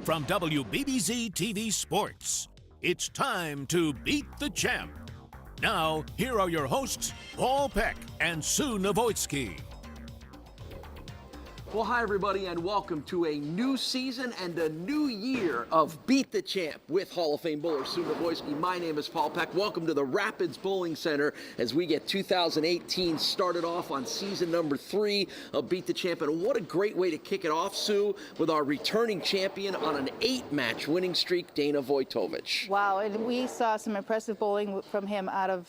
From WBBZ-TV Sports, it's time to beat the champ. Now, here are your hosts, Paul Peck and Sue Novoitsky. Well, hi, everybody, and welcome to a new season and a new year of Beat the Champ with Hall of Fame bowler Sue Novoitsky. My name is Paul Peck. Welcome to the Rapids Bowling Center as we get 2018 started off on season number 3 of Beat the Champ. And what a great way to kick it off, Sue, with our returning champion on an 8-match winning streak, Deena Voytovich. Wow, and we saw some impressive bowling from him out of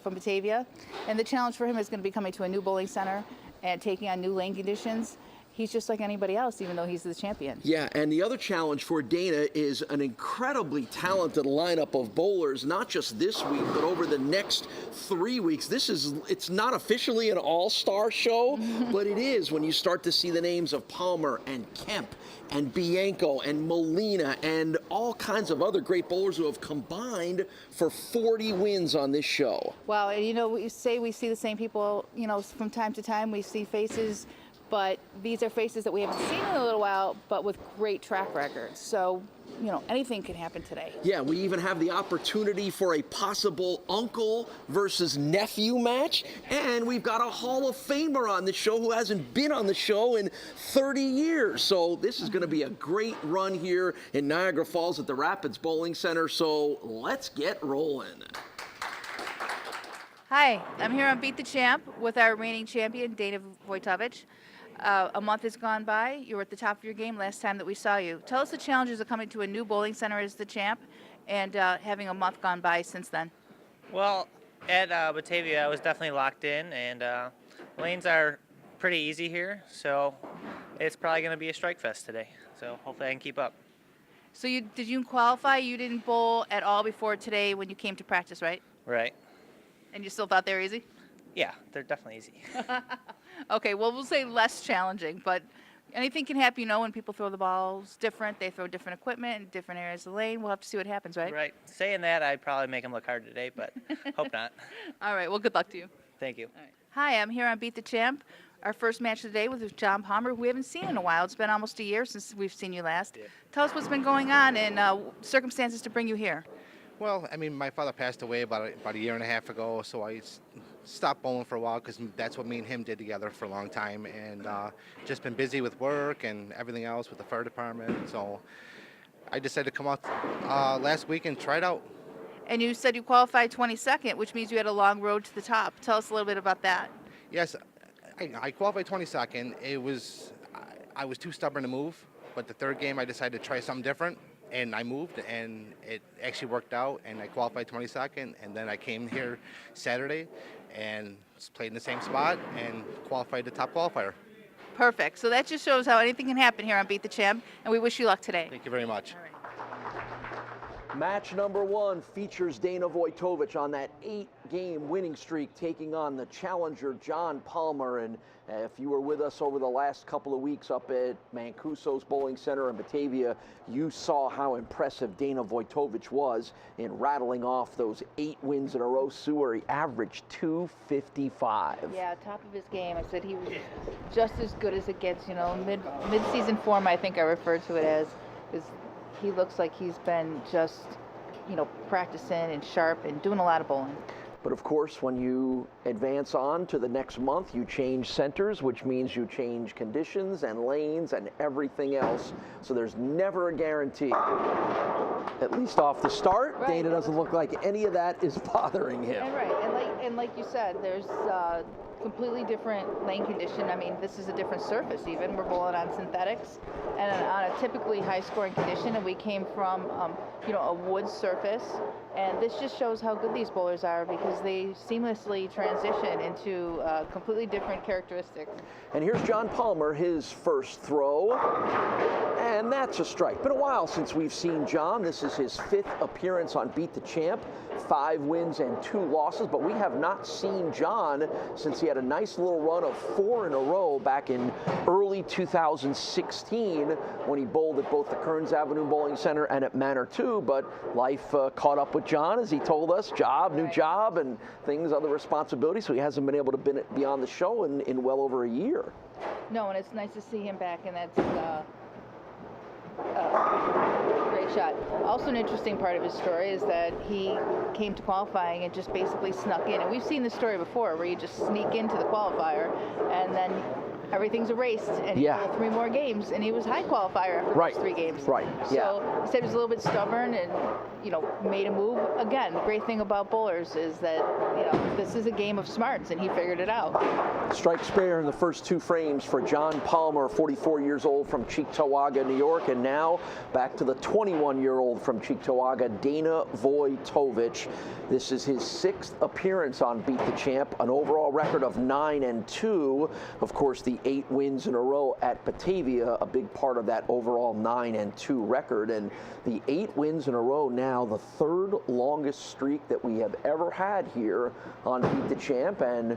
from Batavia. And the challenge for him is going to be coming to a new bowling center and taking on new lane conditions. He's just like anybody else, even though he's the champion. Yeah, and the other challenge for Deena is an incredibly talented lineup of bowlers, not just this week, but over the next 3 weeks. It's not officially an all-star show, but it is when you start to see the names of Palmer and Kemp and Bianco and Molina and all kinds of other great bowlers who have combined for 40 wins on this show. Wow, and you know, we say we see the same people, you know, from time to time. We see faces, but these are faces that we haven't seen in a little while, but with great track records. So, you know, anything can happen today. Yeah, we even have the opportunity for a possible uncle versus nephew match. And we've got a Hall of Famer on the show who hasn't been on the show in 30 years. So this is going to be a great run here in Niagara Falls at the Rapids Bowling Center. So let's get rolling. Hi, I'm here on Beat the Champ with our reigning champion, Deena Voitovich. A month has gone by. You were at the top of your game last time that we saw you. Tell us the challenges of coming to a new bowling center as the champ and having a month gone by since then. Well, at Batavia, I was definitely locked in, and lanes are pretty easy here, so it's probably going to be a strike fest today. So hopefully I can keep up. So did you qualify? You didn't bowl at all before today when you came to practice, right? Right. And you still thought they were easy? Yeah, they're definitely easy. Okay, well, we'll say less challenging, but anything can happen, you know, when people throw the balls different. They throw different equipment in different areas of the lane. We'll have to see what happens, right? Right. Saying that, I'd probably make them look hard today, but hope not. All right, well, good luck to you. Thank you. All right. Hi, I'm here on Beat the Champ. Our first match of the day was with John Palmer, who we haven't seen in a while. It's been almost a year since we've seen you last. Yeah. Tell us what's been going on and circumstances to bring you here. Well, I mean, my father passed away about a year and a half ago, so I stopped bowling for a while because that's what me and him did together for a long time, and just been busy with work and everything else with the fire department. So I decided to come out last week and try it out. And you said you qualified 22nd, which means you had a long road to the top. Tell us a little bit about that. Yes, I qualified 22nd. I was too stubborn to move, but the third game I decided to try something different. And I moved, and it actually worked out, and I qualified 22nd, and then I came here Saturday and played in the same spot and qualified the top qualifier. Perfect. So that just shows how anything can happen here on Beat the Champ, and we wish you luck today. Thank you very much. All right. Match number 1 features Deena Voitovich on that 8-game winning streak, taking on the challenger John Palmer. And if you were with us over the last couple of weeks up at Mancuso's Bowling Center in Batavia, you saw how impressive Deena Voitovich was in rattling off those 8 wins in a row. Sue, where he averaged 255. Yeah, top of his game. I said he was just as good as it gets, you know, mid-season form, I think I referred to it as. He looks like he's been just, you know, practicing and sharp and doing a lot of bowling. But of course, when you advance on to the next month, you change centers, which means you change conditions and lanes and everything else. So there's never a guarantee. At least off the start, right. Deena doesn't look like any of that is bothering him. And right, and like you said, there's completely different lane condition. I mean, this is a different surface even. We're bowling on synthetics and on a typically high-scoring condition, and we came from, you know, a wood surface. And this just shows how good these bowlers are because they seamlessly transition into completely different characteristics. And here's John Palmer, his first throw, and that's a strike. Been a while since we've seen John. This is his 5th appearance on Beat the Champ, 5 wins and 2 losses, but we have not seen John since he had a nice little run of 4 in a row back in early 2016 when he bowled at both the Kearns Avenue Bowling Center and at Manor 2, but life caught up with John, as he told us, new job and things, other responsibilities, so he hasn't been able to be on the show in well over a year. No, and it's nice to see him back, and that's Great shot. Also, an interesting part of his story is that he came to qualifying and just basically snuck in. And we've seen this story before where you just sneak into the qualifier and then everything's erased, and he played 3 more games, and he was high qualifier after those 3 games. Right. So he said he was a little bit stubborn and, you know, made a move. Again, the great thing about bowlers is that, you know, this is a game of smarts, and he figured it out. Strike spare in the first 2 frames for John Palmer, 44 years old from Cheektowaga, New York, and now back to the 21-year-old from Cheektowaga, Deena Voytovich. This is his 6th appearance on Beat the Champ, an overall record of 9-2. Of course, the 8 wins in a row at Batavia, a big part of that overall 9-2 record. And the 8 wins in a row now, the 3rd longest streak that we have ever had here on Beat the Champ. And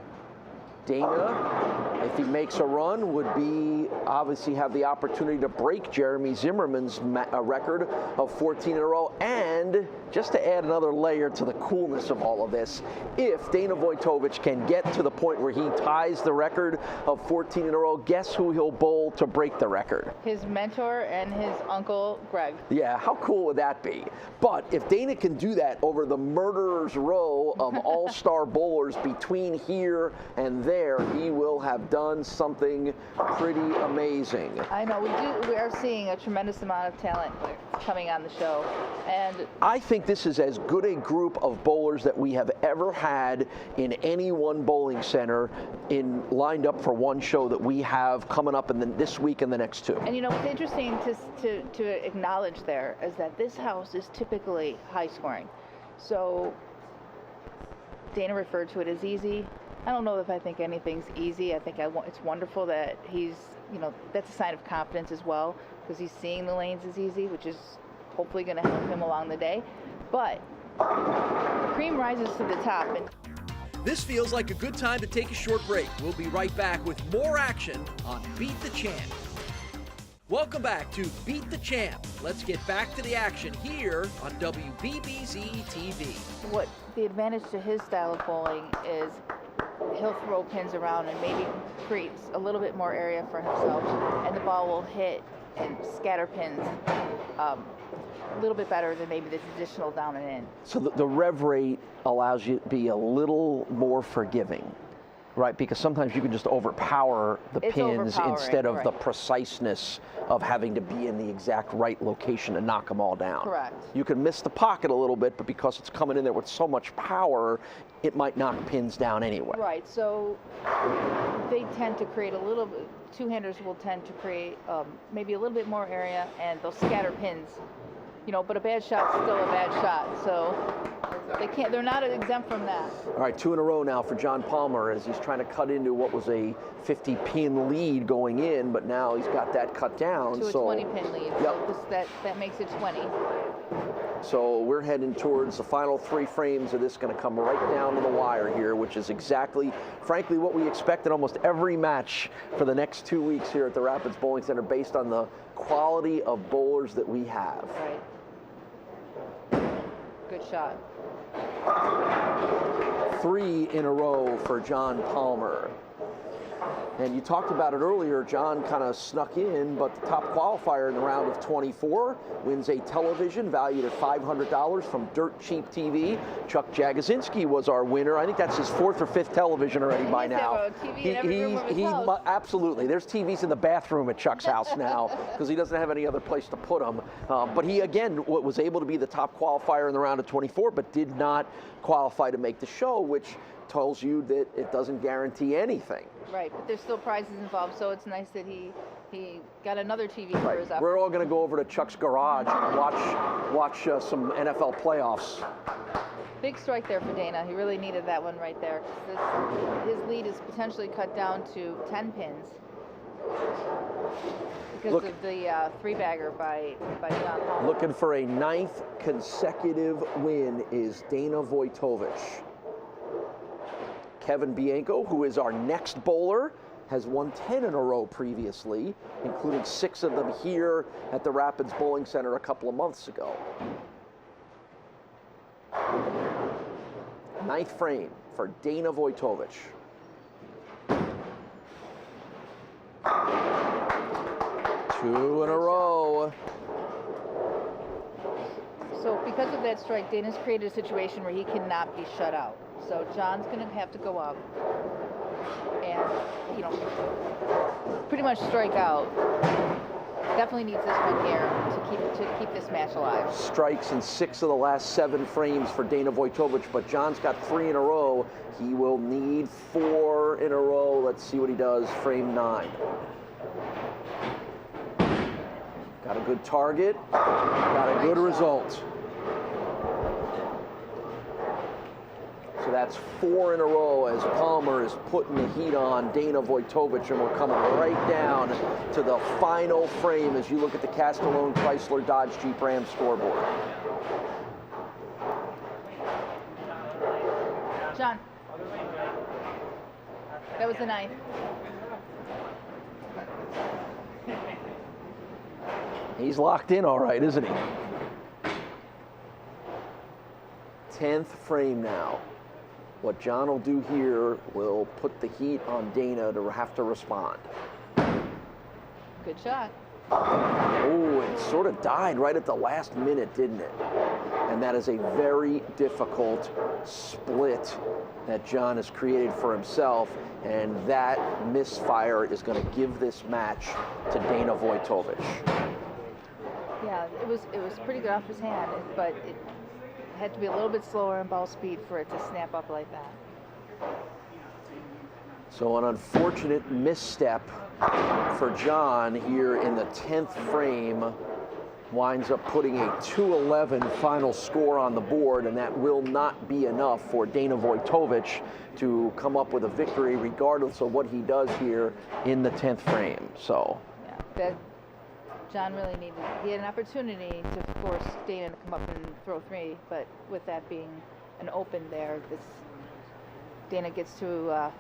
Deena, if he makes a run, would be obviously have the opportunity to break Jeremy Zimmerman's record of 14 in a row. And just to add another layer to the coolness of all of this, if Deena Voitovich can get to the point where he ties the record of 14 in a row, guess who he'll bowl to break the record? His mentor and his uncle, Greg. Yeah, how cool would that be? But if Deena can do that over the murderer's row of all-star bowlers between here and there, he will have done something pretty amazing. I know, we are seeing a tremendous amount of talent coming on the show. And I think this is as good a group of bowlers that we have ever had in any one bowling center lined up for one show that we have coming up in this week and the next 2. And you know, what's interesting to acknowledge there is that this house is typically high scoring. So Deena referred to it as easy. I don't know if I think anything's easy. I think it's wonderful that he's, you know, that's a sign of confidence as well, because he's seeing the lanes as easy, which is hopefully going to help him along the day. But the cream rises to the top. And this feels like a good time to take a short break. We'll be right back with more action on Beat the Champ. Welcome back to Beat the Champ. Let's get back to the action here on WBBZ-TV. What the advantage to his style of bowling is he'll throw pins around and maybe creates a little bit more area for himself, and the ball will hit and scatter pins a little bit better than maybe the traditional down and in. So the rev rate allows you to be a little more forgiving, right? Because sometimes you can just overpower the pins instead of the preciseness of having to be in the exact right location to knock them all down. Correct. You can miss the pocket a little bit, but because it's coming in there with so much power, it might knock pins down anyway. Right, so they tend to create a little bit, two-handers will tend to create maybe a little bit more area, and they'll scatter pins. You know, but a bad shot's still a bad shot, so they're not exempt from that. All right, 2 in a row now for John Palmer as he's trying to cut into what was a 50-pin lead going in, but now he's got that cut down. To a 20-pin lead, so that makes it 20. So we're heading towards the final 3 frames of this, going to come right down to the wire here, which is exactly, frankly, what we expect in almost every match for the next 2 weeks here at the Rapids Bowling Center based on the quality of bowlers that we have. Right. Good shot. 3 in a row for John Palmer. And you talked about it earlier, John kind of snuck in, but the top qualifier in the round of 24 wins a television valued at $500 from Dirt Cheap TV. Chuck Jagosinski was our winner. I think that's his 4th or 5th television already by now. Absolutely. There's TVs in the bathroom at Chuck's house now because he doesn't have any other place to put them. But he, again, was able to be the top qualifier in the round of 24, but did not qualify to make the show, which tells you that it doesn't guarantee anything. Right, but there's still prizes involved, so it's nice that he got another TV for his effort. We're all going to go over to Chuck's garage and watch some NFL playoffs. Big strike there for Deena. He really needed that one right there. His lead is potentially cut down to 10 pins because of the 3-bagger by John Palmer. Looking for a 9th consecutive win is Deena Voitovich. Kevin Bianco, who is our next bowler, has won 10 in a row previously, including 6 of them here at the Rapids Bowling Center a couple of months ago. 9th frame for Deena Voitovich. 2 in a row. So because of that strike, Dana's created a situation where he cannot be shut out. So John's going to have to go up and, you know, pretty much strike out. Definitely needs this one here to keep this match alive. Strikes in 6 of the last 7 frames for Dana Voitovich, but John's got 3 in a row. He will need 4 in a row. Let's see what he does. Frame 9. Got a good target. Got a good result. So that's 4 in a row as Palmer is putting the heat on Dana Voitovich, and we're coming right down to the final frame as you look at the Castellone Chrysler Dodge Jeep Ram scoreboard. John. That was the 9th. He's locked in all right, isn't he? 10th frame now. What John will do here will put the heat on Dana to have to respond. Good shot. Oh, it sort of died right at the last minute, didn't it? And that is a very difficult split that John has created for himself, and that misfire is going to give this match to Dana Voitovich. Yeah, it was pretty good off his hand, but it had to be a little bit slower in ball speed for it to snap up like that. So an unfortunate misstep for John here in the 10th frame winds up putting a 2-11 final score on the board, and that will not be enough for Dana Voitovich to come up with a victory regardless of what he does here in the 10th frame. So yeah, that John really needed. He had an opportunity to force Dana to come up and throw 3, but with that being an open there, Dana gets to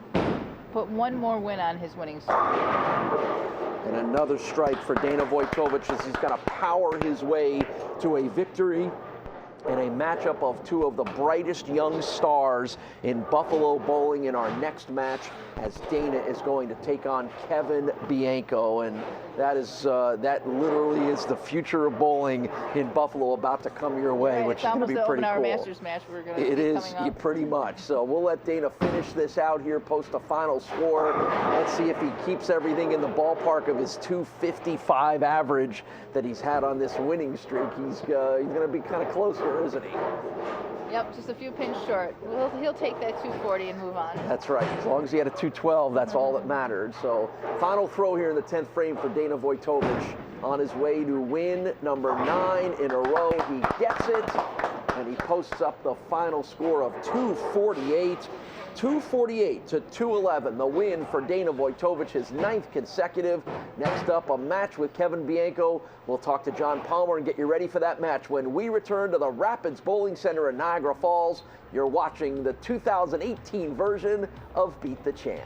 put one more win on his winning streak. And another strike for Dana Voitovich as he's got to power his way to a victory in a matchup of 2 of the brightest young stars in Buffalo bowling in our next match, as Dana is going to take on Kevin Bianco, and that literally is the future of bowling in Buffalo about to come your way, which is going to be pretty cool. It's almost the Masters match we're going to see It is coming up. pretty much. So we'll let Dana finish this out here, post a final score. Let's see if he keeps everything in the ballpark of his 255 average that he's had on this winning streak. He's going to be kind of close here, isn't he? Yep, just a few pins short. He'll take that 240 and move on. That's right. As long as he had a 212, that's all that mattered. So final throw here in the 10th frame for Dana Voitovich on his way to win number 9 in a row. He gets it, and he posts up the final score of 248. 248 to 211, the win for Dana Voitovich, his 9th consecutive. Next up, a match with Kevin Bianco. We'll talk to John Palmer and get you ready for that match when we return to the Rapids Bowling Center in Niagara Falls. You're watching the 2018 version of Beat the Champ.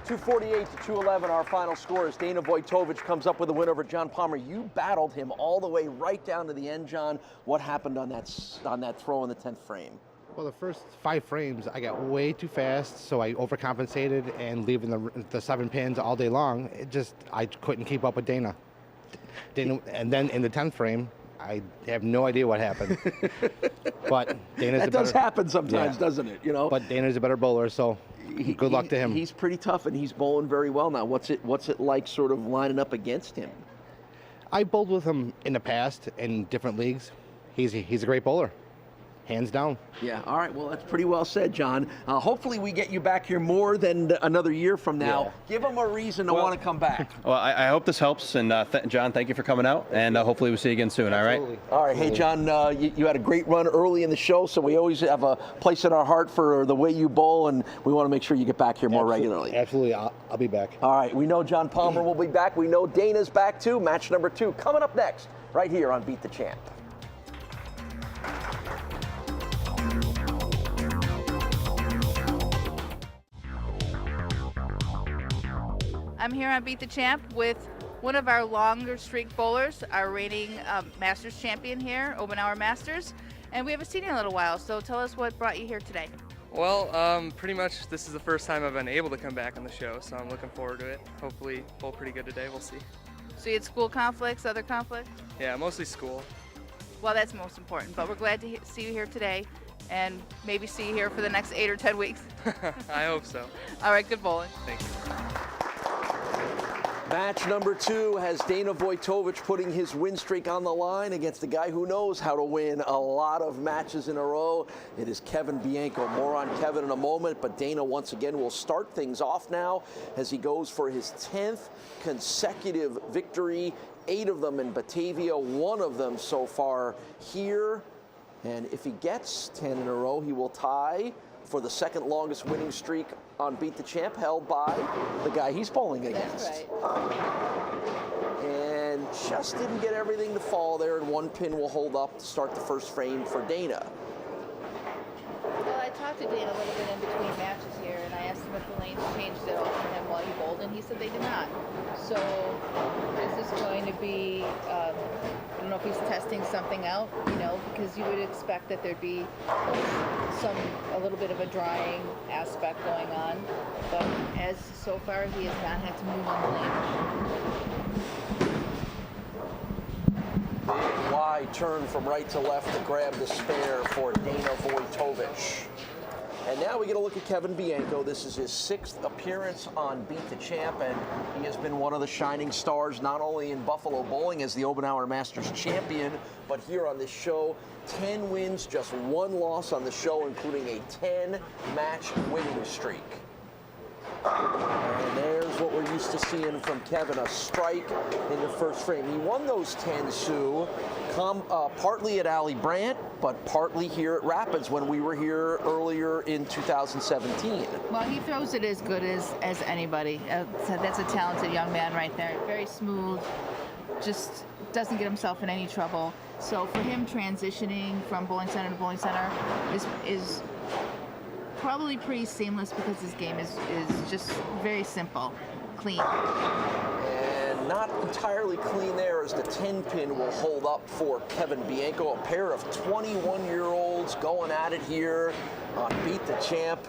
.248 to 211, our final score as Dana Voitovich comes up with a win over John Palmer. You battled him all the way right down to the end, John. What happened on that throw in the 10th frame? Well, the first 5 frames, I got way too fast, so I overcompensated and leaving the 7 pins all day long. I couldn't keep up with Dana. And then in the 10th frame, I have no idea what happened. But Dana's that does happen sometimes, doesn't it? You know. But Dana's a better bowler, so good luck to him. He's pretty tough, and he's bowling very well now. What's it like, sort of lining up against him? I bowled with him in the past in different leagues. He's a great bowler. Hands down. Yeah, all right, well, that's pretty well said, John. Hopefully we get you back here more than another year from now. Yeah. Give them a reason to want to come back. Well, I hope this helps, and John, thank you for coming out, and hopefully we'll see you again soon, Absolutely. all right? All right, hey, John, you had a great run early in the show, so we always have a place in our heart for the way you bowl, and we want to make sure you get back here more regularly. Absolutely, I'll be back. All right, we know John Palmer will be back. We know Dana's back, too. Match number 2 coming up next, right here on Beat the Champ. I'm here on Beat the Champ with one of our longer streak bowlers, our reigning Masters champion here, Obenauer Masters, and we haven't seen you in a little while, so tell us what brought you here today. Well, pretty much this is the first time I've been able to come back on the show, so I'm looking forward to it. Hopefully bowl pretty good today, we'll see. So you had school conflicts, other conflicts? Yeah, mostly school. Well, that's most important, but we're glad to see you here today and maybe see you here for the next 8 or 10 weeks. I hope so. All right, good bowling. Thank you. Match number 2 has Deena Voitovich putting his win streak on the line against the guy who knows how to win a lot of matches in a row. It is Kevin Bienko. More on Kevin in a moment, but Deena once again will start things off now as he goes for his 10th consecutive victory, 8 of them in Batavia, 1 of them so far here. And if he gets 10 in a row, he will tie for the second longest winning streak on Beat the Champ, held by the guy he's bowling against. That's right. And just didn't get everything to fall there, and 1 pin will hold up to start the first frame for Deena. Well, I talked to Deena a little bit in between matches here, and I asked him if the lanes changed at all for him while he bowled, and he said they did not. So this is going to be, I don't know if he's testing something out, because you would expect that there'd be a little bit of a drying aspect going on. But as so far, he has not had to move on the lane. Big wide turn from right to left to grab the spare for Deena Voitovich. And now we get a look at Kevin Bianco. This is his 6th appearance on Beat the Champ, and he has been one of the shining stars, not only in Buffalo bowling as the Obenauer Masters champion, but here on this show. 10 wins, just 1 loss on the show, including a 10-match winning streak. And there's what we're used to seeing from Kevin, a strike in the first frame. He won those 10, Sue, partly at Alley Brandt, but partly here at Rapids when we were here earlier in 2017. Well, he throws it as good as anybody. That's a talented young man right there. Very smooth, just doesn't get himself in any trouble. So for him, transitioning from bowling center to bowling center is probably pretty seamless because his game is just very simple, clean. And not entirely clean there as the 10 pin will hold up for Kevin Bianco. A pair of 21-year-olds going at it here on Beat the Champ.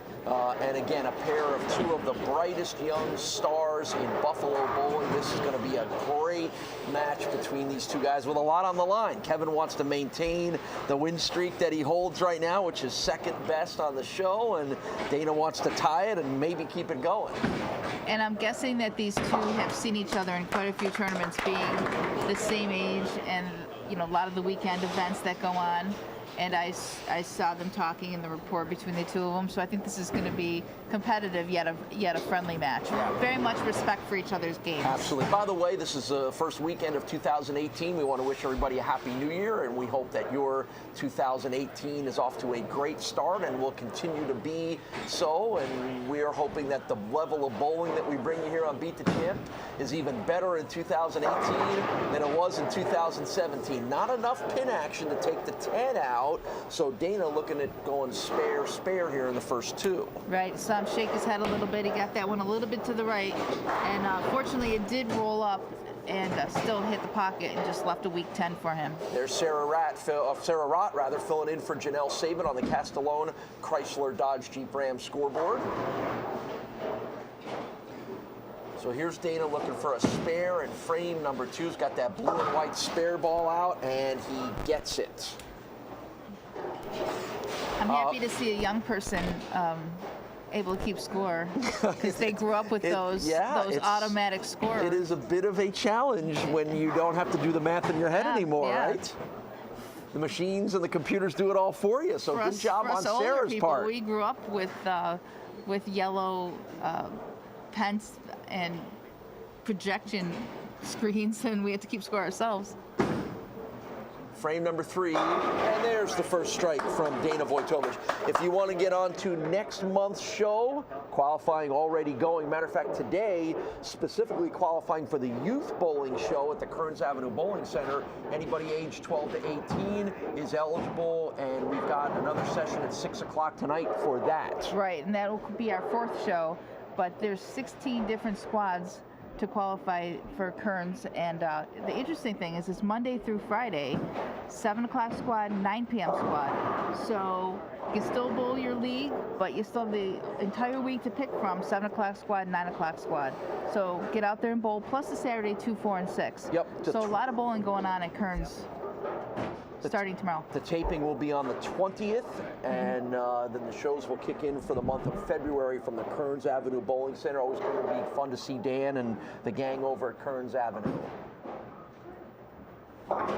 And again, a pair of 2 of the brightest young stars in Buffalo bowling. This is going to be a great match between these 2 guys with a lot on the line. Kevin wants to maintain the win streak that he holds right now, which is 2nd best on the show, and Deena wants to tie it and maybe keep it going. And I'm guessing that these 2 have seen each other in quite a few tournaments, being the same age, and a lot of the weekend events that go on. And I saw them talking in the report between the 2 of them, so I think this is going to be competitive, yet a friendly match. Very much respect for each other's games. Absolutely. By the way, this is the first weekend of 2018. We want to wish everybody a Happy New Year, and we hope that your 2018 is off to a great start and will continue to be so. And we are hoping that the level of bowling that we bring you here on Beat the Champ is even better in 2018 than it was in 2017. Not enough pin action to take the 10 out. So Deena looking at going spare here in the first 2. Right, saw him shake his head a little bit. He got that one a little bit to the right. And fortunately, it did roll up and still hit the pocket and just left a weak 10 for him. There's Sarah Rott filling in for Janelle Saban on the Castellone Chrysler Dodge Jeep Ram scoreboard. So here's Deena looking for a spare, and frame number 2's got that blue and white spare ball out, and he gets it. I'm happy to see a young person able to keep score because they grew up with those automatic scorers. It is a bit of a challenge when you don't have to do the math in your head anymore, right? The machines and the computers do it all for you. So good job on Sarah's part. We grew up with yellow pens and projection screens, and we had to keep score ourselves. Frame number 3, and there's the first strike from Deena Voitovich. If you want to get on to next month's show, qualifying already going. Matter of fact, today, specifically qualifying for the youth bowling show at the Kearns Avenue Bowling Center. Anybody aged 12 to 18 is eligible, and we've got another session at 6 o'clock tonight for that. Right, and that will be our 4th show, but there's 16 different squads to qualify for Kearns. And the interesting thing is it's Monday through Friday, 7 o'clock squad, 9 p.m. squad. So you can still bowl your league, but you still have the entire week to pick from, 7 o'clock squad, 9 o'clock squad. So get out there and bowl, plus the Saturday 2, 4, and 6. Yep. So a lot of bowling going on at Kearns starting tomorrow. The taping will be on the 20th, and then the shows will kick in for the month of February from the Kearns Avenue Bowling Center. Always going to be fun to see Dan and the gang over at Kearns Avenue.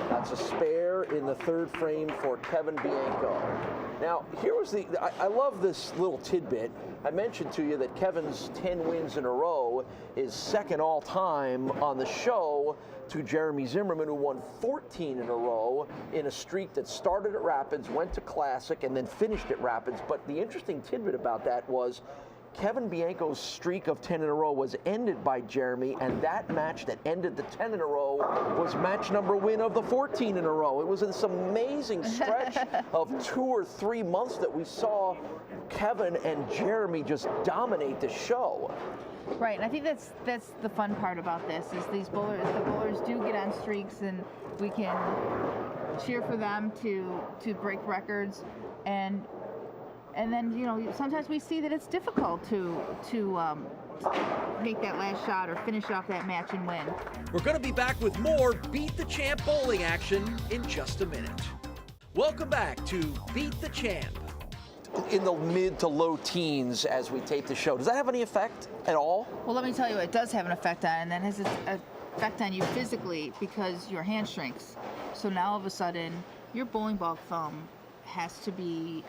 That's a spare in the third frame for Kevin Bianco. Now, here was I love this little tidbit. I mentioned to you that Kevin's 10 wins in a row is second all time on the show to Jeremy Zimmerman, who won 14 in a row in a streak that started at Rapids, went to Classic, and then finished at Rapids. But the interesting tidbit about that was Kevin Bianco's streak of 10 in a row was ended by Jeremy, and that match that ended the 10 in a row was match number win of the 14 in a row. It was this amazing stretch of 2 or 3 months that we saw Kevin and Jeremy just dominate the show. Right, and I think that's the fun part about this is the bowlers do get on streaks, and we can cheer for them to break records, and then sometimes we see that it's difficult to make that last shot or finish off that match and win. We're going to be back with more Beat the Champ bowling action in just a minute. Welcome back to Beat the Champ. In the mid to low teens as we tape the show. Does that have any effect at all? Well, let me tell you, it does have an effect on it, and that has an effect on you physically because your hand shrinks. So now all of a sudden, your bowling ball thumb has to be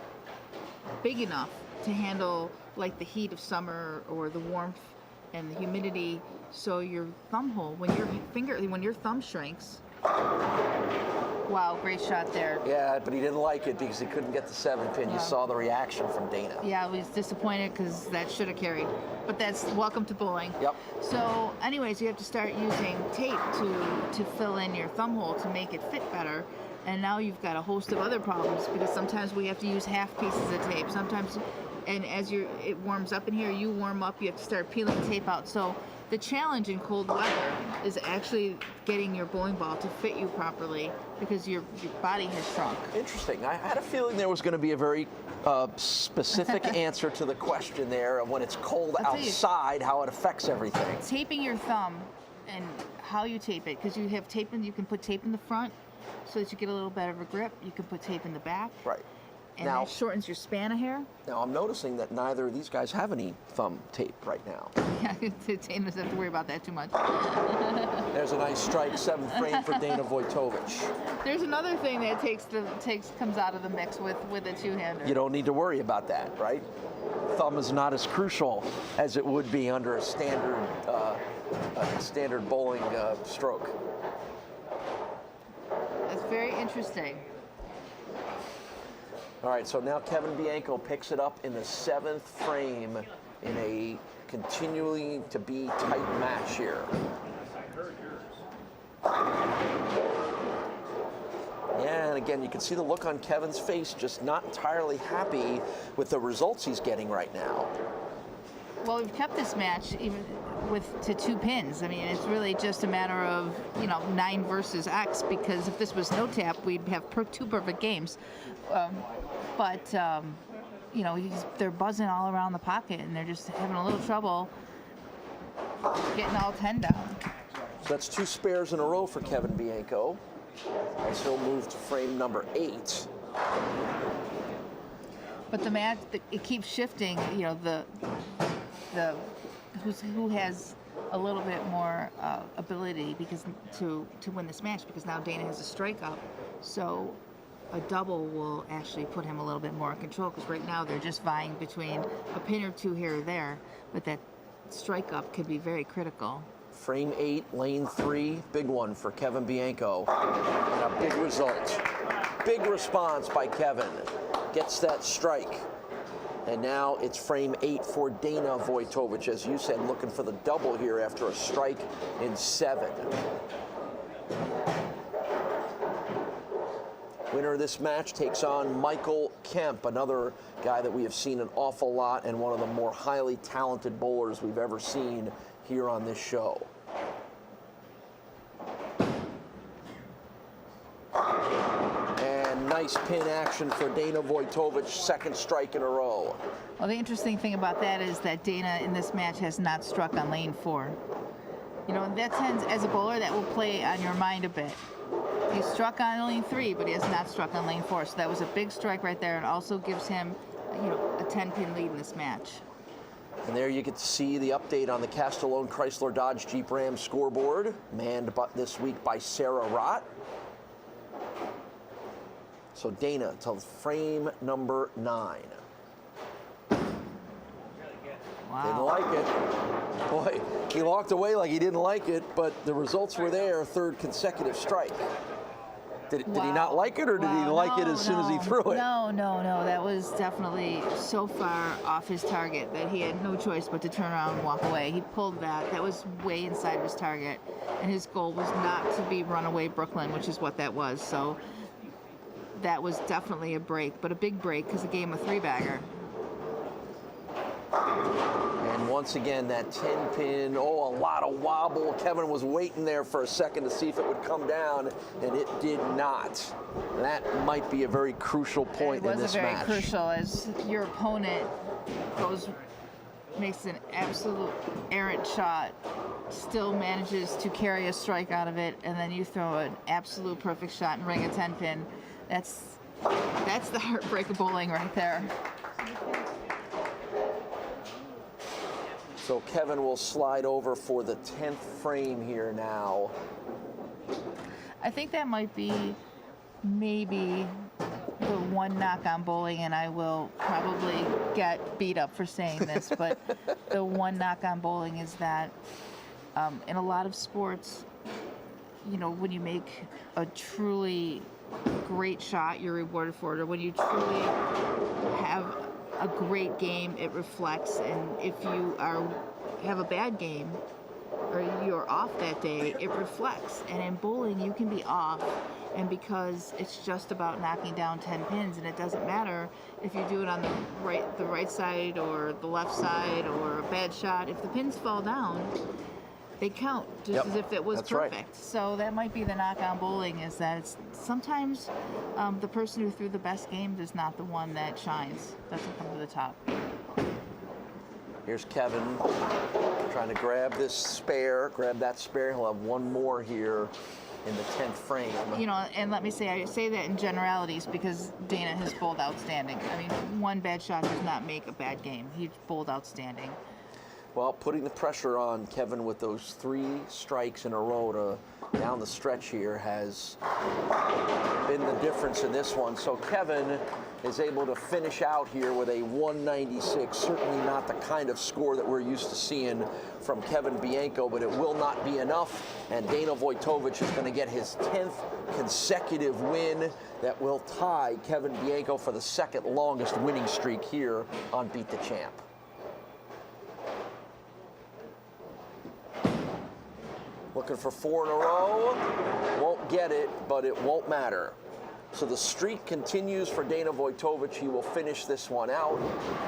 big enough to handle like the heat of summer or the warmth and the humidity. So your thumb hole, when your thumb shrinks. Wow, great shot there. Yeah, but he didn't like it because he couldn't get the 7-pin. Yeah. You saw the reaction from Deena. Yeah, I was disappointed because that should have carried. But that's welcome to bowling. Yep. So anyways, you have to start using tape to fill in your thumb hole to make it fit better. And now you've got a host of other problems because sometimes we have to use half pieces of tape. Sometimes, and as it warms up in here, you warm up, you have to start peeling tape out. So the challenge in cold weather is actually getting your bowling ball to fit you properly because your body has shrunk. Interesting. I had a feeling there was going to be a very specific answer to the question there of when it's cold outside, how it affects everything. Taping your thumb and how you tape it, because you have tape, and you can put tape in the front so that you get a little better of a grip. You can put tape in the back. Right. And now, that shortens your span of hair. Now, I'm noticing that neither of these guys have any thumb tape right now. Yeah, Deena doesn't have to worry about that too much. There's a nice strike, 7th frame for Deena Voitovich. There's another thing that comes out of the mix with a two-hander. You don't need to worry about that, right? Thumb is not as crucial as it would be under a standard bowling stroke. That's very interesting. All right, so now Kevin Bianco picks it up in the 7th frame in a continuing to be tight match here. Yeah, and again, you can see the look on Kevin's face, just not entirely happy with the results he's getting right now. Well, we've kept this match even to 2 pins. I mean, it's really just a matter of 9 versus X, because if this was no tap, we'd have 2 perfect games. They're buzzing all around the pocket, and they're just having a little trouble getting all 10 down. So that's 2 spares in a row for Kevin Bianco, as he'll move to frame number 8. But the match, it keeps shifting. Who has a little bit more ability because to win this match, because now Deena has a strike up, so a double will actually put him a little bit more in control, because right now they're just vying between a pin or 2 here or there, but that strike up could be very critical. Frame 8, lane 3, big one for Kevin Bianco. And a big result. Big response by Kevin. Gets that strike. And now it's frame 8 for Deena Voitovich, as you said, looking for the double here after a strike in 7. Winner of this match takes on Michael Kemp, another guy that we have seen an awful lot and one of the more highly talented bowlers we've ever seen here on this show. nice pin action for Dana Voitovich, second strike in a row. Well, the interesting thing about that is that Dana in this match has not struck on lane 4. You know, that tends, as a bowler, that will play on your mind a bit. He struck on lane 3, but he has not struck on lane 4. So that was a big strike right there, and also gives him, you know, a 10-pin lead in this match. And there you get to see the update on the Castellone Chrysler Dodge Jeep Ram scoreboard, manned this week by Sarah Rott. So Dana to frame number 9. Wow. Didn't like it. Boy, he walked away like he didn't like it, but the results were there, third consecutive strike. Did he not like it, or did he like it as soon as he threw it? No. That was definitely so far off his target that he had no choice but to turn around and walk away. He pulled that. That was way inside of his target. And his goal was not to be runaway Brooklyn, which is what that was. So that was definitely a break, but a big break because it gave him a 3-bagger. And once again, that 10-pin, a lot of wobble. Kevin was waiting there for a second to see if it would come down, and it did not. That might be a very crucial point in this match. It was very crucial as your opponent makes an absolute errant shot, still manages to carry a strike out of it, and then you throw an absolute perfect shot and ring a 10-pin. That's the heartbreak of bowling right there. So Kevin will slide over for the 10th frame here now. I think that might be maybe the one knock on bowling, and I will probably get beat up for saying this, but the one knock on bowling is that in a lot of sports, you know, when you make a truly great shot, you're rewarded for it, or when you truly have a great game, it reflects. And if you have a bad game or you're off that day, it reflects. And in bowling, you can be off, and because it's just about knocking down 10 pins, and it doesn't matter if you do it on the right side or the left side or a bad shot. If the pins fall down, they count just as if it was perfect. Right. So that might be the knock on bowling, is that it's sometimes the person who threw the best games is not the one that shines, doesn't come to the top. Here's Kevin trying to grab that spare. He'll have one more here in the 10th frame. You know, and let me say, I say that in generalities because Dana has bowled outstanding. I mean, one bad shot does not make a bad game. He bowled outstanding. Well, putting the pressure on Kevin with those 3 strikes in a row down the stretch here has been the difference in this one. So Kevin is able to finish out here with a 196. Certainly not the kind of score that we're used to seeing from Kevin Bianco, but it will not be enough. And Dana Voitovich is going to get his 10th consecutive win that will tie Kevin Bianco for the second longest winning streak here on Beat the Champ. Looking for 4 in a row. Won't get it, but it won't matter. So the streak continues for Dana Voitovich. He will finish this one out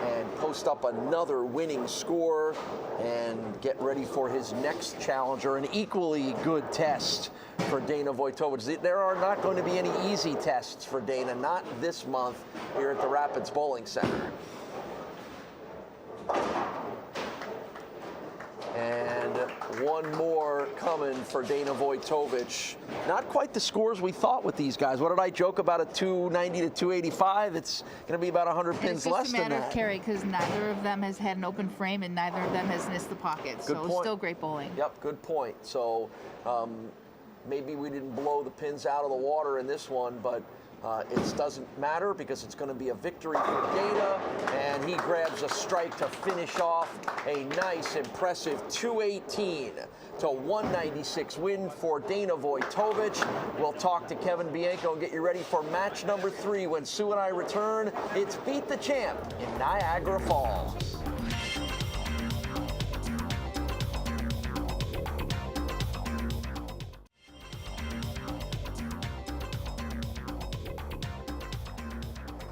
and post up another winning score and get ready for his next challenger. An equally good test for Dana Voitovich. There are not going to be any easy tests for Dana, not this month here at the Rapids Bowling Center. And one more coming for Dana Voitovich. Not quite the scores we thought with these guys. What did I joke about, a 290 to 285? It's going to be about 100 pins less than that. It's just a matter of carry, because neither of them has had an open frame and neither of them has missed the pocket. So it's still great bowling. Yep, good point. So maybe we didn't blow the pins out of the water in this one, but it doesn't matter because it's going to be a victory for Dana, and he grabs a strike to finish off a nice, impressive 218 to 196 win for Dana Voitovich. We'll talk to Kevin Bianco and get you ready for match number 3 when Sue and I return. It's Beat the Champ in Niagara Falls.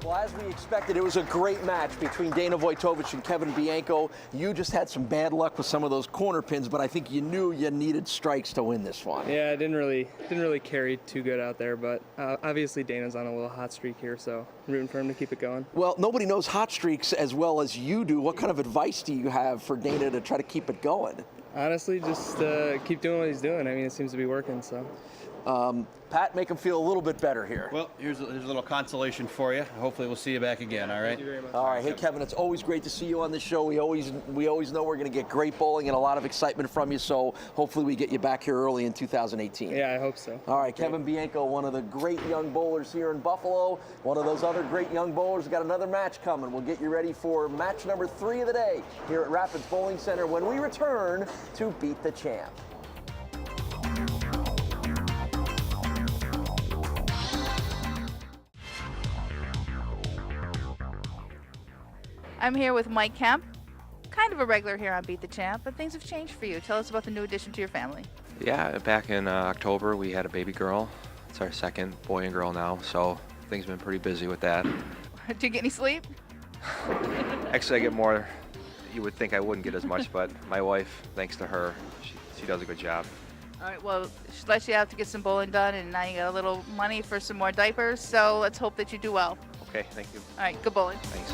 Well, as we expected, it was a great match between Deena Voitovich and Kevin Bianco. You just had some bad luck with some of those corner pins, but I think you knew you needed strikes to win this one. Yeah, I didn't really carry too good out there, but obviously Dana's on a little hot streak here, so I'm rooting for him to keep it going. Well, nobody knows hot streaks as well as you do. What kind of advice do you have for Deena to try to keep it going? Honestly, just keep doing what he's doing. I mean, it seems to be working, so. Pat, make him feel a little bit better here. Well, here's a little consolation for you. Hopefully we'll see you back again, all right? Thank you very much. All right. Hey, Kevin, it's always great to see you on the show. We always know we're going to get great bowling and a lot of excitement from you, so hopefully we get you back here early in 2018. Yeah, I hope so. All right, Kevin Bienko, one of the great young bowlers here in Buffalo. One of those other great young bowlers. Got another match coming. We'll get you ready for match number 3 of the day here at Rapids Bowling Center when we return to Beat the Champ. I'm here with Mike Kemp, kind of a regular here on Beat the Champ, but things have changed for you. Tell us about the new addition to your family. Yeah, back in October we had a baby girl. It's our second boy and girl now, so things have been pretty busy with that. Do you get any sleep? Actually, I get more. You would think I wouldn't get as much, but my wife, thanks to her, she does a good job. All right, well, she let you out to get some bowling done, and now you got a little money for some more diapers, so let's hope that you do well. Okay, thank you. All right, good bowling. Thanks.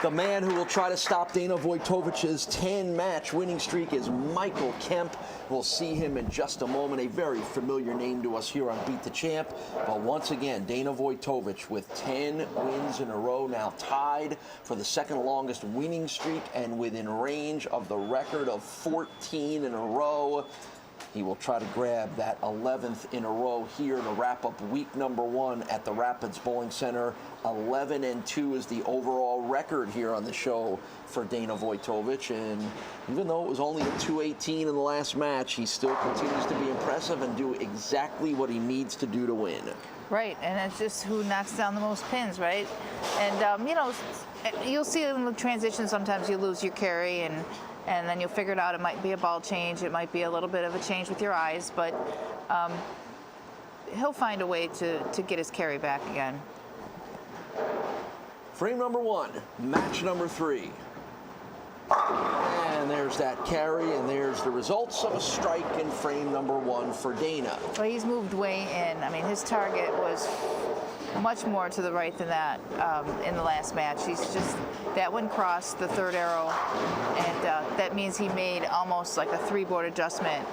The man who will try to stop Deena Voitovich's 10-match winning streak is Michael Kemp. We'll see him in just a moment. A very familiar name to us here on Beat the Champ. But once again, Deena Voitovich with 10 wins in a row, now tied for the second longest winning streak and within range of the record of 14 in a row. He will try to grab that 11th in a row here to wrap up week number 1 at the Rapids Bowling Center. 11-2 is the overall record here on the show for Deena Voitovich. And even though it was only a 218 in the last match, he still continues to be impressive and do exactly what he needs to do to win. Right, and it's just who knocks down the most pins, right? And, you know, you'll see in the transition sometimes you lose your carry, and then you'll figure it out. It might be a ball change. It might be a little bit of a change with your eyes, but he'll find a way to get his carry back again. Frame number 1, match number 3. And there's that carry, and there's the results of a strike in frame number 1 for Deena. Well, he's moved way in. I mean, his target was much more to the right than that in the last match. He's just, that one crossed the third arrow, and that means he made almost like a 3-board adjustment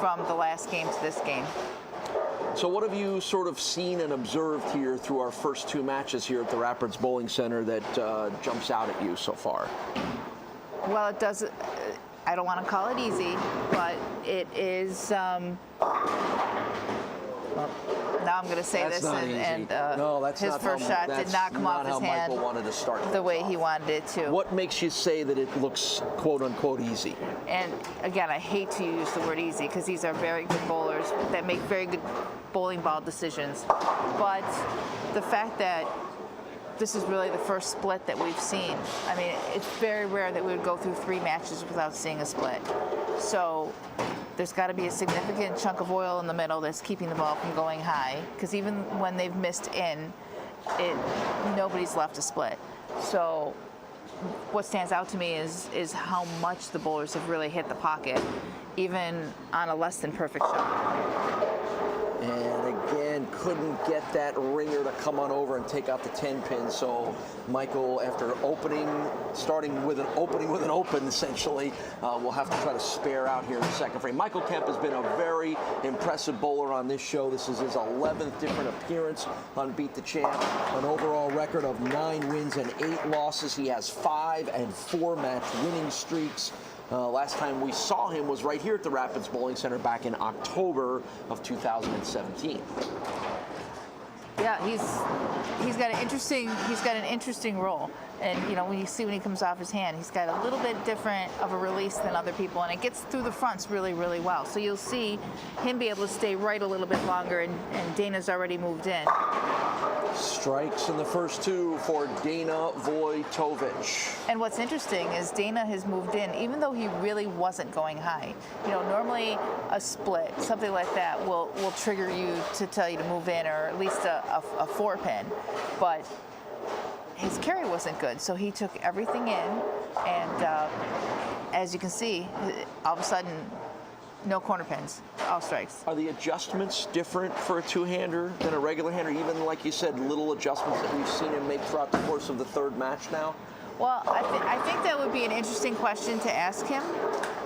from the last game to this game. So what have you sort of seen and observed here through our first 2 matches here at the Rapids Bowling Center that jumps out at you so far? Well, it does. I don't want to call it easy, but it is. Well, now I'm going to say that's this, not and no, that's his not first how, shot did not come off his hand Michael wanted to start the way he wanted it to. What makes you say that it looks quote unquote easy? And again, I hate to use the word easy because these are very good bowlers that make very good bowling ball decisions. But the fact that this is really the first split that we've seen. I mean, it's very rare that we would go through 3 matches without seeing a split. So there's got to be a significant chunk of oil in the middle that's keeping the ball from going high, because even when they've missed in, nobody's left a split. So what stands out to me is how much the bowlers have really hit the pocket, even on a less than perfect shot. And again, couldn't get that ringer to come on over and take out the 10 pin. So Michael, after starting with an open, essentially, will have to try to spare out here in the second frame. Michael Kemp has been a very impressive bowler on this show. This is his 11th different appearance on Beat the Champ. An overall record of 9 wins and 8 losses. He has 5 and 4 match winning streaks. Last time we saw him was right here at the Rapids Bowling Center back in October of 2017. Yeah, he's got an interesting role. And when you see when he comes off his hand, he's got a little bit different of a release than other people, and it gets through the fronts really, really well. So you'll see him be able to stay right a little bit longer, and Dana's already moved in. Strikes in the first two for Deena Voytovich. And what's interesting is Deena has moved in, even though he really wasn't going high. Normally a split, something like that, will trigger you to tell you to move in, or at least a 4-pin. But his carry wasn't good, so he took everything in, and as you can see, all of a sudden, no corner pins, all strikes. Are the adjustments different for a two-hander than a regular hander? Even, like you said, little adjustments that we've seen him make throughout the course of the third match now? Well, I think that would be an interesting question to ask him,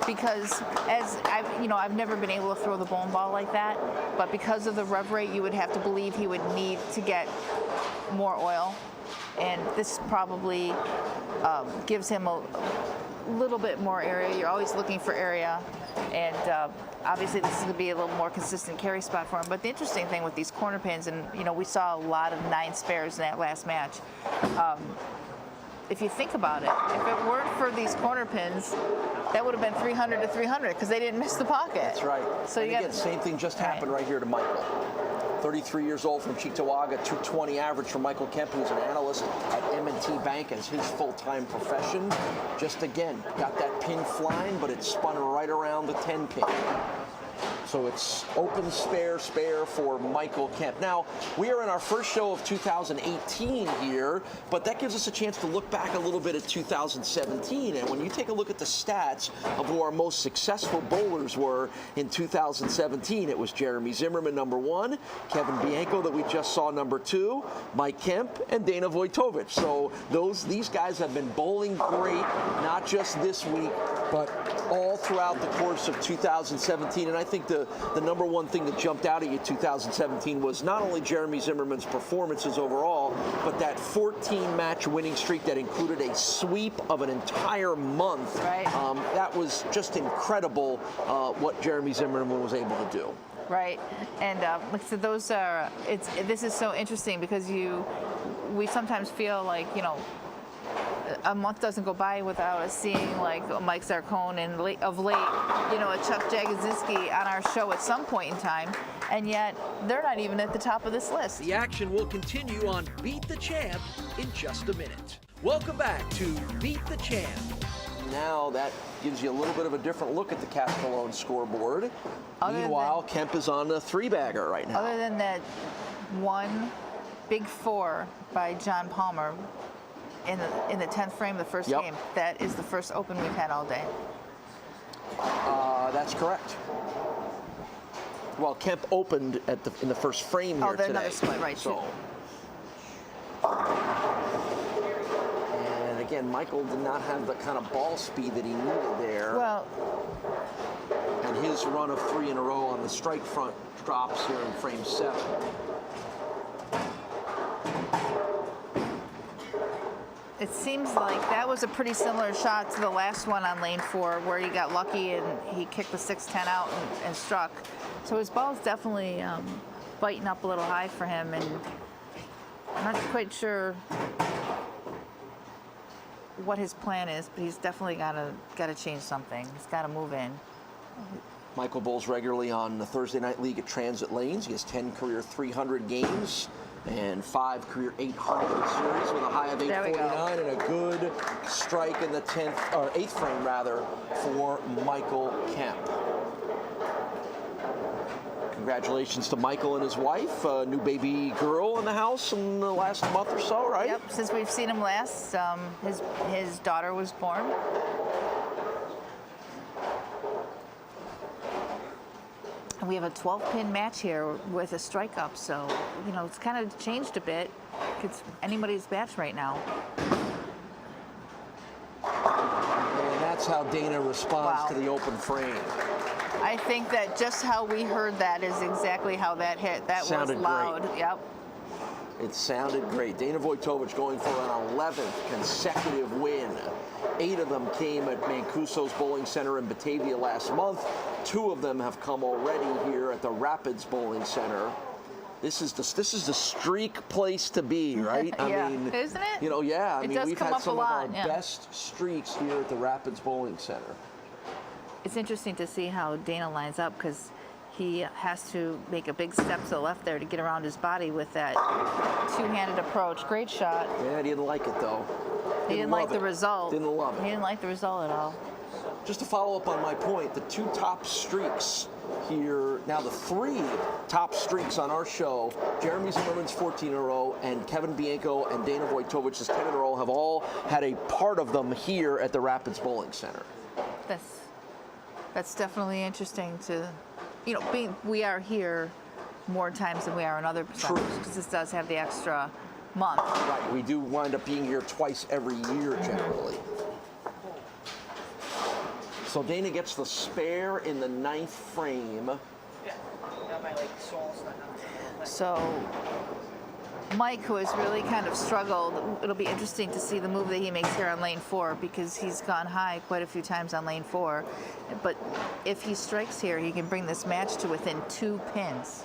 because I've never been able to throw the bowling ball like that, but because of the rev rate, you would have to believe he would need to get more oil, and this probably gives him a little bit more area. You're always looking for area, and obviously this is going to be a little more consistent carry spot for him. But the interesting thing with these corner pins, and we saw a lot of 9 spares in that last match. If you think about it, if it weren't for these corner pins, that would have been 300 to 300 because they didn't miss the pocket. That's right. So and again, same thing just happened right here to Michael. 33 years old from Cheektowaga, 220 average from Michael Kemp, who's an analyst at M&T Bank as his full-time profession. Just again, got that pin flying, but it spun right around the 10 pin. So it's open spare for Michael Kemp. Now, we are in our first show of 2018 here, but that gives us a chance to look back a little bit at 2017. And when you take a look at the stats of who our most successful bowlers were in 2017, it was Jeremy Zimmerman, number 1, Kevin Bianco that we just saw, number 2, Mike Kemp, and Deena Voitovich. So these guys have been bowling great, not just this week, but all throughout the course of 2017. And I think the number one thing that jumped out at you 2017 was not only Jeremy Zimmerman's performances overall, but that 14-match winning streak that included a sweep of an entire month. Right. That was just incredible what Jeremy Zimmerman was able to do. Right, and so those are. This is so interesting because we sometimes feel like a month doesn't go by without us seeing like Mike Zarcone and of late, a Chuck Jagodzinski on our show at some point in time, and yet they're not even at the top of this list. The action will continue on Beat the Champ in just a minute. Welcome back to Beat the Champ. Now that gives you a little bit of a different look at the Castellone scoreboard. Meanwhile, Kemp is on a 3-bagger right now. Other than that one big 4 by John Palmer in the 10th frame of the first game, that is the first open we've had all day. That's correct. Well, Kemp opened in the first frame here today. Another split, right? So. And again, Michael did not have the kind of ball speed that he needed there. Well, and his run of 3 in a row on the strike front drops here in frame 7. it seems like that was a pretty similar shot to the last one on lane 4 where he got lucky and he kicked the 6-10 out and struck. So his ball's definitely biting up a little high for him, and I'm not quite sure what his plan is, but he's definitely got to change something. He's got to move in. Michael bowls regularly on the Thursday Night League at Transit Lanes. He has 10 career 300 games and 5 career 800 series with a high of 849 and a good strike in the 10th or 8th frame rather for Michael Kemp. Congratulations to Michael and his wife, a new baby girl in the house in the last month or so, right? Yep, since we've seen him last, his daughter was born. And we have a 12-pin match here with a strike up, so, you know, it's kind of changed a bit. It's anybody's match right now. And that's how Deena responds to the open frame. I think that just how we heard that is exactly how that hit. That sounded was loud. Great. Yep. It sounded great. Deena Voitovich going for an 11th consecutive win. 8 of them came at Mancuso's Bowling Center in Batavia last month. 2 of them have come already here at the Rapids Bowling Center. This is the streak place to be, right? Yeah, I mean, isn't it? You know, yeah. I It mean, does we've come had up a some of lot, our yeah. best streaks here at the Rapids Bowling Center. It's interesting to see how Deena lines up because he has to make a big step to the left there to get around his body with that two-handed approach. Great shot. Yeah, he didn't like it though. He didn't like love the it. result. Didn't love it. He didn't like the result at all. Just to follow up on my point, the two top streaks here, now the three top streaks on our show, Jeremy Zimmerman's 14 in a row, and Kevin Bianco and Dana Voitovich's 10 in a row have all had a part of them here at the Rapids Bowling Center. That's definitely interesting to, you know, we are here more times than we are in other centers because this does have the extra month. Right, we do wind up being here twice every year generally. So Dana gets the spare in the 9th frame. So Mike, who has really kind of struggled, it'll be interesting to see the move that he makes here on lane 4 because he's gone high quite a few times on lane 4. But if he strikes here, he can bring this match to within 2 pins.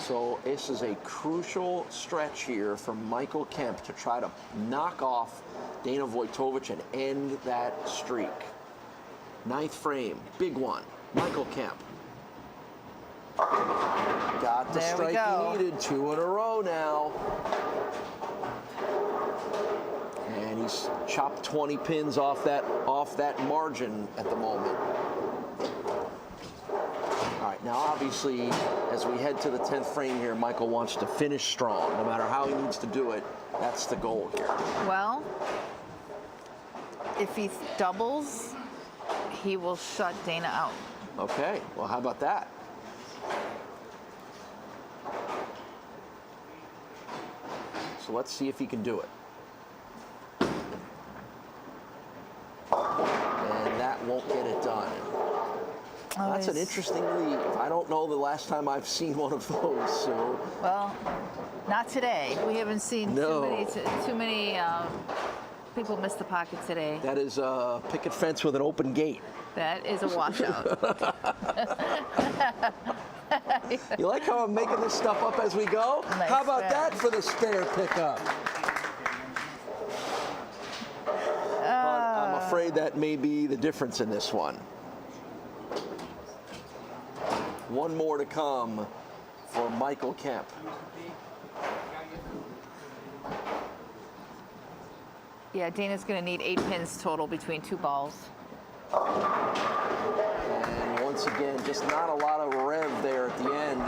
So this is a crucial stretch here for Michael Kemp to try to knock off Dana Voitovich and end that streak. 9th frame, big one, Michael Kemp. Got the strike he needed, 2 in a row now. And he's chopped 20 pins off that margin at the moment. All right, now obviously, as we head to the 10th frame here, Michael wants to finish strong. No matter how he needs to do it, that's the goal here. Well, if he doubles, he will shut Dana out. Okay, well, how about that? So let's see if he can do it. And that won't get it done. Oh, That's an interesting leave. I don't know the last time I've seen one of those. So. Well, not today. We haven't seen too many people miss the pocket today. That is a picket fence with an open gate. That is a washout. You like how I'm making this stuff up as we go? Nice how about grab. that for the spare pickup? I'm afraid that may be the difference in this one. One more to come for Michael Kemp. Yeah, Dana's going to need 8 pins total between 2 balls. And once again, just not a lot of rev there at the end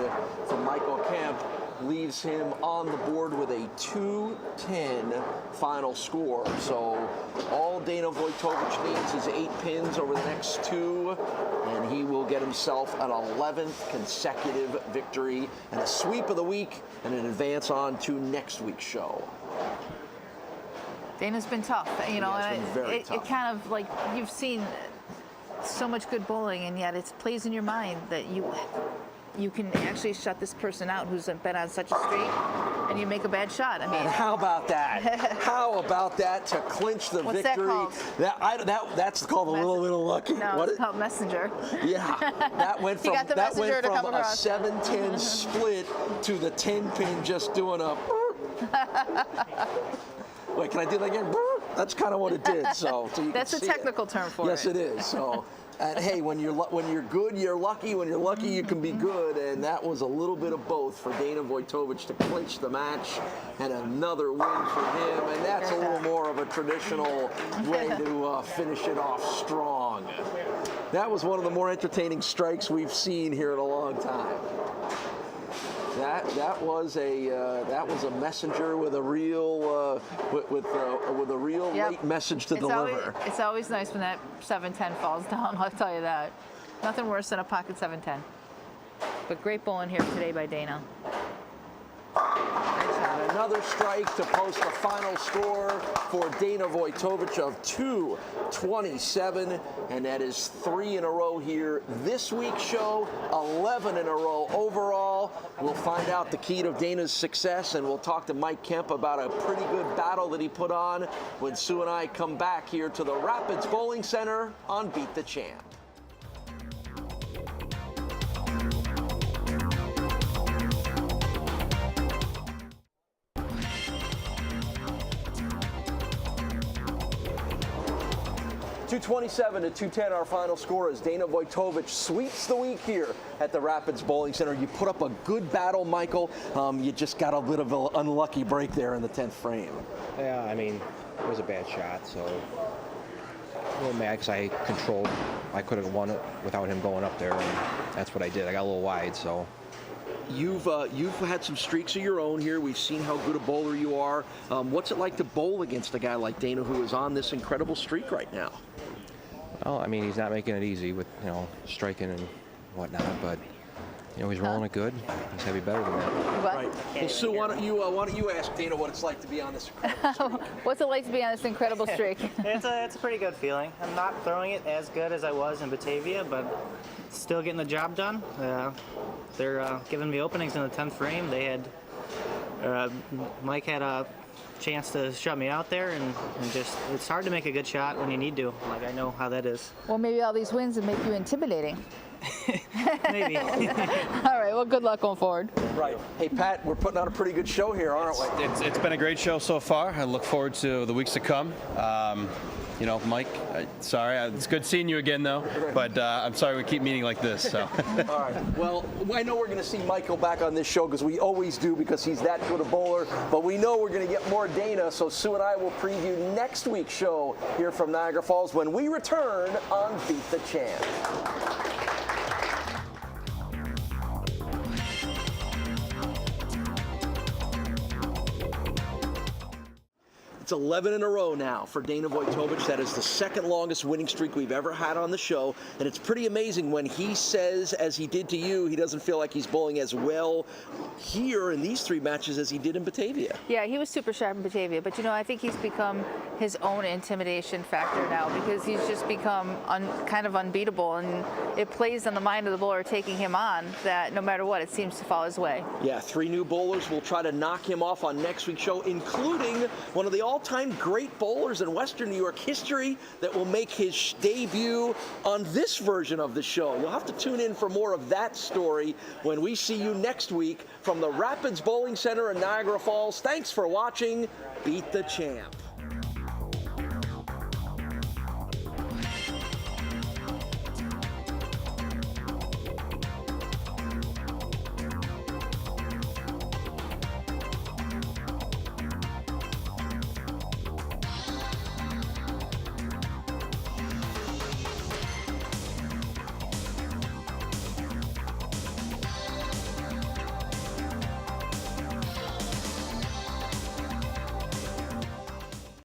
for Michael Kemp. Leaves him on the board with a 2-10 final score. So all Dana Voitovich needs is 8 pins over the next 2, and he will get himself an 11th consecutive victory and a sweep of the week and an advance on to next week's show. Dana's been tough, you know, It's been very it tough. kind of like you've seen so much good bowling, and yet it plays in your mind that you can actually shut this person out who's been on such a streak, and you make a bad shot. I mean, And how about that? How about that to clinch the What's that victory? called? That's called a little bit of lucky. No, What it's called messenger. Yeah, that went He from got the messenger to come a across. 7-10 split to the 10 pin just doing a. Wait, can I do that again? That's kind of what it did. So you That's can a see technical term for Yes, it. it is. So, and hey, when you're good, you're lucky. When you're lucky, you can be good. And that was a little bit of both for Dana Voitovich to clinch the match, and another win for him. And that's a little more of a traditional way to finish it off strong. That was one of the more entertaining strikes we've seen here in a long time. That was a messenger with a real with a real late message to deliver. It's always nice when that 7-10 falls down. I'll tell you that. Nothing worse than a pocket 7-10. But great bowling here today by Dana. And another strike to post the final score for Dana Voitovich of 227, and that is 3 in a row here this week's show, 11 in a row overall. We'll find out the key to Dana's success, and we'll talk to Mike Kemp about a pretty good battle that he put on when Sue and I come back here to the Rapids Bowling Center on Beat the Champ. 227 to 210, our final score as Dana Voitovich sweeps the week here at the Rapids Bowling Center. You put up a good battle, Michael. You just got a bit of an unlucky break there in the 10th frame. Yeah, I mean, it was a bad shot, so a little mad because I controlled. I could have won it without him going up there, and that's what I did. I got a little wide, so. You've had some streaks of your own here. We've seen how good a bowler you are. What's it like to bowl against a guy like Dana who is on this incredible streak right now? Well, I mean, he's not making it easy with, striking and whatnot, but, he's rolling it good. He's heavy better than that. What? Right. Well, Sue, why don't you ask Dana what it's like to be on this incredible streak? What's it like to be on this incredible streak? It's a pretty good feeling. I'm not throwing it as good as I was in Batavia, but still getting the job done. They're giving me openings in the 10th frame. They had Mike had a chance to shut me out there, and just it's hard to make a good shot when you need to. Like, I know how that is. Well, maybe all these wins would make you intimidating. Maybe. All right, well, good luck going forward. Right. Hey, Pat, we're putting on a pretty good show here, aren't we? It's been a great show so far. I look forward to the weeks to come. Mike, sorry, it's good seeing you again, though, but I'm sorry we keep meeting like this. So. All right. Well, I know we're going to see Michael back on this show because we always do because he's that good a bowler, but we know we're going to get more Dana, so Sue and I will preview next week's show here from Niagara Falls when we return on Beat the Champ. It's 11 in a row now for Dana Voitovich. That is the second longest winning streak we've ever had on the show. And it's pretty amazing when he says, as he did to you, he doesn't feel like he's bowling as well here in these 3 matches as he did in Batavia. Yeah, he was super sharp in Batavia, but I think he's become his own intimidation factor now because he's just become kind of unbeatable, and it plays on the mind of the bowler taking him on that no matter what, it seems to fall his way. Yeah, 3 new bowlers will try to knock him off on next week's show, including one of the all-time great bowlers in Western New York history that will make his debut on this version of the show. You'll have to tune in for more of that story when we see you next week from the Rapids Bowling Center in Niagara Falls. Thanks for watching Beat the Champ.